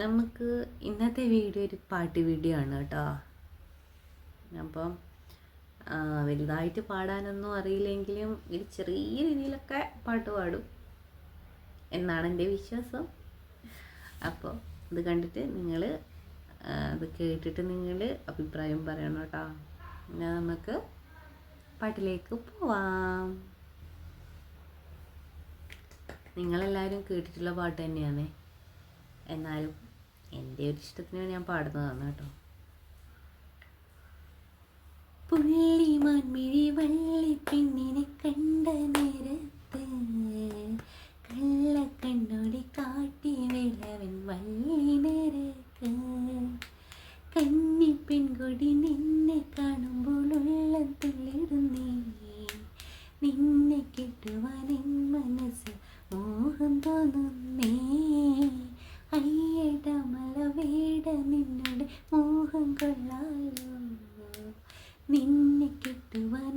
നമുക്ക് ഇന്നത്തെ വീഡിയോ ഒരു പാട്ട് വീഡിയോ ആണ് കേട്ടോ. അപ്പം വലുതായിട്ട് പാടാനൊന്നും അറിയില്ലെങ്കിലും ഒരു ചെറിയ രീതിയിലൊക്കെ പാട്ട് പാടും എന്നാണ് എൻ്റെ വിശ്വാസം. അപ്പോൾ ഇത് കണ്ടിട്ട് നിങ്ങൾ അത് കേട്ടിട്ട് നിങ്ങൾ അഭിപ്രായം പറയണം കേട്ടോ. എന്നാൽ നമുക്ക് പാട്ടിലേക്ക് പോവാം. നിങ്ങളെല്ലാവരും കേട്ടിട്ടുള്ള പാട്ട് തന്നെയാണ്, എന്നാലും എൻ്റെ ഒരു ഇഷ്ടത്തിന് ഞാൻ പാടുന്നതാണ് കേട്ടോ. പുള്ളിമാൻമിഴി വള്ളി പെണ്ണിനെ കണ്ട നേരത്ത് കള്ളക്കണ്ണോടി കാട്ടി വിളവൻ വള്ളി നിരക്ക് കന്നി പെൺകൊടി നിന്നെ കാണുമ്പോൾ ഉള്ളം തുള്ളിടുന്നേ നിന്നെ കിട്ടുവാൻ എൻ മനസ്സ് മോഹം തോന്നുന്നേ അയ്യട മലവേട നിന്നോട് മോഹം കൊള്ളാലോ നിന്നെ കിട്ടുവാൻ